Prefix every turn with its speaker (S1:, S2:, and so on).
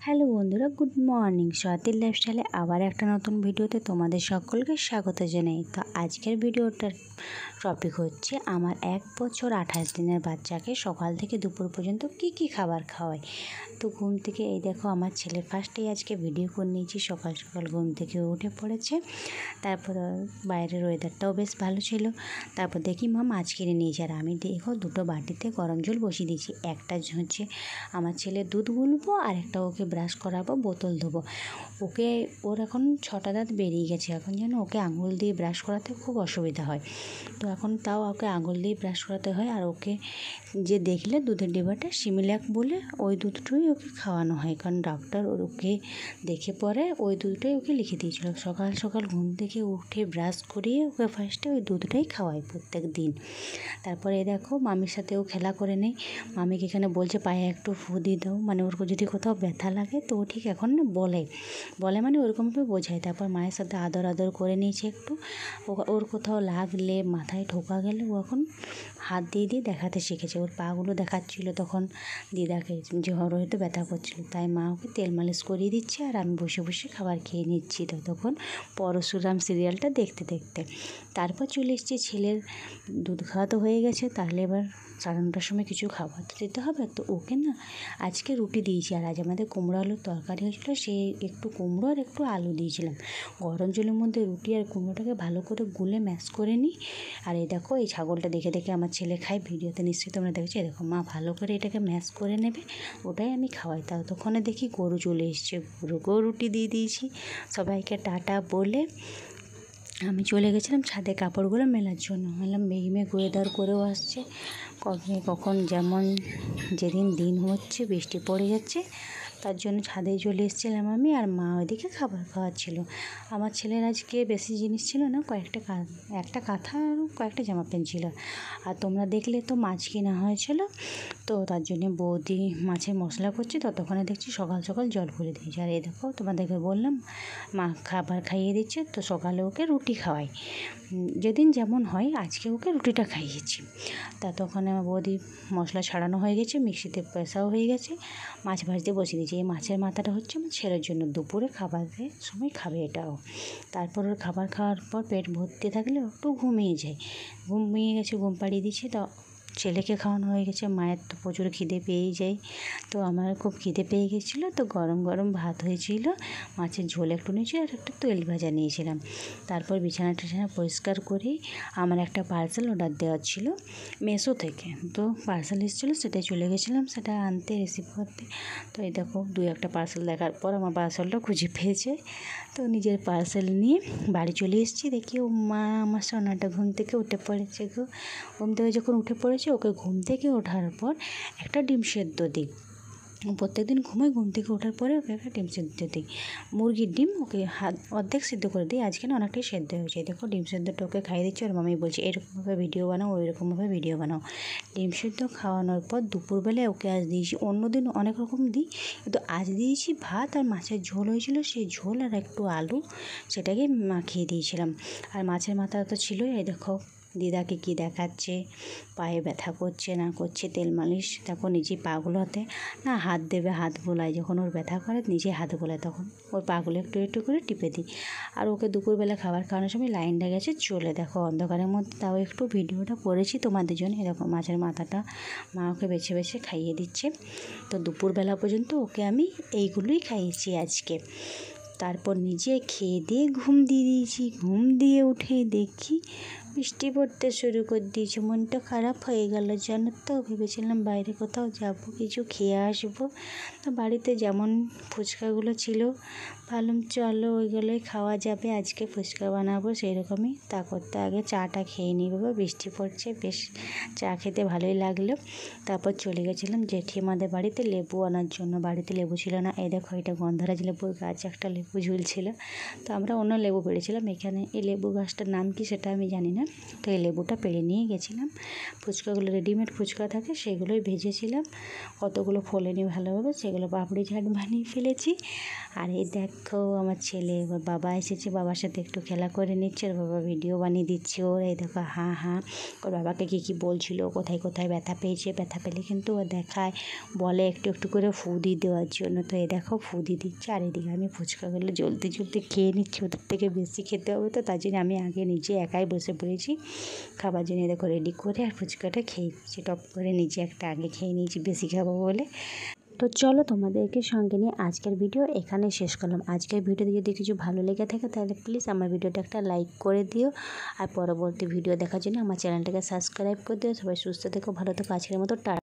S1: Hello বন্ধুরা, good morning. স্বাতির লাইফস্টাইলে আবার একটা নতুন ভিডিওতে তোমাদের সকলকে স্বাগত জানাই। তো আজকের ভিডিওটার টপিক হচ্ছে আমার 1 বছর 28 দিনের বাচ্চাকে সকাল থেকে দুপুর পর্যন্ত কি খাবার খাওয়াই। তো ঘুম থেকে এই দেখো আমার ছেলে ফার্স্টেই আজকে ভিডিও করে নিয়েছি। সকাল সকাল ঘুম থেকে উঠে পড়েছে। তারপর বাইরের ওয়েদারটাও বেশ ভালো ছিল। তারপর দেখি মা মাছ কিনে নিয়েছে, আর আমি দেখো দুটো বাটিতে গরম জল বসিয়ে দিয়েছি। একটা হচ্ছে আমার ছেলে দুধ গুলবো, আর একটা ওকে ব্রাশ করাবো, বোতল ধোবো। ওর এখন 6টা দাঁত বেরিয়ে গেছে। এখন যেন ওকে আঙুল দিয়ে ব্রাশ করাতে খুব অসুবিধা হয়। তো এখন তাও ওকে আঙুল দিয়ে ব্রাশ করাতে হয়। আর ওকে যে দেখলে দুধের ডিবাটা সিমিলাক বলে ওই দুধটাই ওকে খাওয়ানো হয়, কারণ ডক্টর ওকে দেখে পরে ওই দুধটাই ওকে লিখে দিয়েছিল। সকাল সকাল ঘুম থেকে উঠে ব্রাশ করিয়ে ওকে ফার্স্টে ওই দুধটাই খাওয়াই প্রত্যেক দিন। তারপরে দেখো মামির সাথেও খেলা করে নেই। মামিকে এখানে বলছে পায়ে একটু ফু দিয়ে দাও, মানে ওর যদি কোথাও ব্যথা লাগে তো ও ঠিক এখন না বলে মানে ওরকমভাবে বোঝায়। তারপর মায়ের সাথে আদর করে নিয়েছে একটু। ওর কোথাও লাগলে মাথায় ঠোকা গেলে ও এখন হাত দিয়ে দেখাতে শিখেছে। ওর পাগুলো দেখাচ্ছিল তখন দিদাকে যে হয়তো ব্যথা করছিল, তাই মা ওকে তেল মালিশ করিয়ে দিচ্ছে, আর আমি বসে বসে খাবার খেয়ে নিচ্ছি ততক্ষণ পরশুরাম সিরিয়ালটা দেখতে দেখতে। তারপর চলে এসেছি, ছেলের দুধ খাওয়া তো হয়ে গেছে, তাহলে এবার 9:30টার সময় কিছু খাবার তো দিতে হবে। তো ওকে না আজকে রুটি দিয়েছি, আর আজ আমাদের কুমড়ো আলুর তরকারি হয়েছিল, সে একটু কুমড়ো আর একটু আলু দিয়েছিলাম। গরম জলের মধ্যে রুটি আর কুমড়োটাকে ভালো করে গুলে ম্যাশ করে নিই। আর এই দেখো এই ছাগলটা দেখে দেখে আমার ছেলে খায়, ভিডিওতে নিশ্চয়ই তোমরা দেখেছো। দেখো মা ভালো করে এটাকে ম্যাশ করে নেবে, ওটাই আমি খাওয়াই। ততক্ষণে দেখি গরু চলে এসছে, গরুকেও রুটি দিয়ে দিয়েছি। সবাইকে টাটা বলে আমি চলে গেছিলাম ছাদে কাপড়গুলো মেলার জন্য। বললাম মেঘ ওয়েদার করেও আসছে, কখন যেমন যেদিন দিন হচ্ছে বৃষ্টি পড়ে যাচ্ছে, তার জন্য ছাদে চলে এসেছিলাম আমি, আর মা ওইদিকে খাবার খাওয়াচ্ছিল। আমার ছেলের আজকে বেশি জিনিস ছিল না, একটা কাঁথা আর কয়েকটা জামা প্যান্ট ছিল। আর তোমরা দেখলে তো মাছ কেনা হয়েছিল, তো তার জন্য বৌদি মাছের মশলা করছে, ততক্ষণে দেখছি সকাল সকাল জল ভরে দিয়েছে। আর এই দেখো তোমাদেরকে বললাম মা খাবার খাইয়ে দিচ্ছে, তো সকালে ওকে রুটি খাওয়াই, যেদিন যেমন হয় আজকে ওকে রুটিটা খাইয়েছি। ততক্ষণে আমার বৌদি মশলা ছাড়ানো হয়ে গেছে, মিক্সিতে পেশাও হয়ে গেছে, মাছ ভাজতে বসিয়ে দিয়েছি। এই মাছের মাথাটা হচ্ছে আমার ছেলের জন্য, দুপুরে খাবারের সময় খাবে এটাও। তারপর ওর খাবার খাওয়ার পর পেট ভর্তি থাকলে একটু ঘুমিয়ে যায়। ঘুমিয়ে গেছে, ঘুম পাড়িয়ে দিচ্ছে। তো ছেলেকে খাওয়ানো হয়ে গেছে, মায়ের তো প্রচুর খিদে পেয়েই যায়। তো আমার খুব খিদে পেয়ে গেছিলো, তো গরম গরম ভাত হয়েছিল, মাছের ঝোল একটু নিয়েছি, আর একটা তেল ভাজা নিয়েছিলাম। তারপর বিছানা টিছানা পরিষ্কার করে আমার একটা পার্সেল অর্ডার দেওয়ার ছিল মেসো থেকে, তো পার্সেল এসেছিলো, সেটাই চলে গেছিলাম সেটা আনতে, রিসিভ করতে। তো এই দেখো 2-1টা পার্সেল দেখার পর আমার পার্সেলটা খুঁজে পেয়েছে, তো নিজের পার্সেল নিয়ে বাড়ি চলে এসেছি। দেখি ও মা আমার সোনাটা ঘুম থেকে উঠে পড়েছে গো। ঘুম থেকে যখন উঠে পড়েছে, ওকে ঘুম থেকে ওঠার পর একটা ডিম সেদ্ধ দিই। প্রত্যেকদিন ঘুমোয়, ঘুম থেকে ওঠার পরে ওকে একটা ডিম সেদ্ধ দিই, মুরগির ডিম। ওকে অর্ধেক সিদ্ধ করে দিই, আজকে না অনেকটাই সেদ্ধ হয়েছে। দেখো ডিম সেদ্ধটা ওকে খাইয়ে দিচ্ছি, আর মামি বলছে এরকমভাবে ভিডিও বানাও, ওইরকমভাবে ভিডিও বানাও। ডিম সেদ্ধ খাওয়ানোর পর দুপুরবেলায় ওকে আজ দিয়েছি, অন্যদিন অনেক রকম দিই, কিন্তু আজ দিয়েছি ভাত আর মাছের ঝোল হয়েছিল, সেই ঝোল আর একটু আলু সেটাকে মাখিয়ে দিয়েছিলাম। আর মাছের মাথা তো ছিলই। এই দেখো দিদাকে কি দেখাচ্ছে, পায়ে ব্যথা করছে না করছে, তেল মালিশ। দেখো নিজে পাগুলোতে না হাত দেবে, হাত বোলায়, যখন ওর ব্যথা করে নিজে হাত বোলায়, তখন ওর পাগুলো একটু একটু করে টিপে দিই। আর ওকে দুপুরবেলা খাবার খাওয়ানোর সময় লাইনটা গেছে চলে, দেখো অন্ধকারের মধ্যে তাও একটু ভিডিওটা করেছি তোমাদের জন্য। এরকম মাছের মাথাটা মা ওকে বেছে বেছে খাইয়ে দিচ্ছে। তো দুপুরবেলা পর্যন্ত ওকে আমি এইগুলোই খাইয়েছি আজকে। তারপর নিজে খেয়ে দিয়ে ঘুম দিয়ে দিয়েছি। ঘুম দিয়ে উঠে দেখি বৃষ্টি পড়তে শুরু করে দিয়েছে, মনটা খারাপ হয়ে গেল জানো তো। ভেবেছিলাম বাইরে কোথাও যাব, কিছু খেয়ে আসবো, তো বাড়িতে যেমন ফুচকাগুলো ছিল ভাবলাম চলো ওইগুলোই খাওয়া যাবে, আজকে ফুচকা বানাবো সেই রকমই। তা করতে আগে চাটা খেয়ে নিই, বাবা বৃষ্টি পড়ছে, বেশ চা খেতে ভালোই লাগলো। তারপর চলে গেছিলাম জেঠিমাদের বাড়িতে লেবু আনার জন্য, বাড়িতে লেবু ছিল না। এই দেখো এটা গন্ধরাজ লেবুর গাছ, একটা লেবু ঝুলছিল, তো আমরা অন্য লেবু পেড়েছিলাম এখানে। এই লেবু গাছটার নাম কি সেটা আমি জানি না, না। তো এই লেবুটা পেড়ে নিয়ে গেছিলাম। ফুচকাগুলো রেডিমেড ফুচকা থাকে, সেগুলোই ভেজেছিলাম। কতগুলো ফোলেনি ভালোভাবে, সেগুলো পাপড়ি চাট বানিয়ে ফেলেছি। আর এই দেখো আমার ছেলে, ওর বাবা এসেছে, বাবার সাথে একটু খেলা করে নিচ্ছে। ওর বাবা ভিডিও বানিয়ে দিচ্ছে ওর। এই দেখো হ্যাঁ ওর বাবাকে কী বলছিল, কোথায় কোথায় ব্যথা পেয়েছে, ব্যথা পেলে কিন্তু ও দেখায়, বলে একটু একটু করে ফু দিয়ে দেওয়ার জন্য। তো এই দেখো ফু দিয়ে দিচ্ছে। আর এদিকে আমি ফুচকাগুলো জলদি খেয়ে নিচ্ছি, ওদের থেকে বেশি খেতে হবে, তো তার জন্য আমি আগে নিজে একাই বসে পড়েছি খাবার জন্য। দেখো রেডি করে আর ফুচকাটা খেয়ে নিচ্ছি, টপ করে নিজে একটা আগে খেয়ে নিয়েছি বেশি খাবো বলে। তো চলো তোমাদেরকে সঙ্গে নিয়ে আজকের ভিডিও এখানে শেষ করলাম। আজকের ভিডিওতে যদি কিছু ভালো লেগে থাকে তাহলে প্লিজ আমার ভিডিওটা একটা লাইক করে দিও। আর পরবর্তী ভিডিও দেখার জন্য আমার চ্যানেলটাকে সাবস্ক্রাইব করে দিও। সবাই সুস্থ থেকো, ভালো থেকো। আজকের মতো টাটা।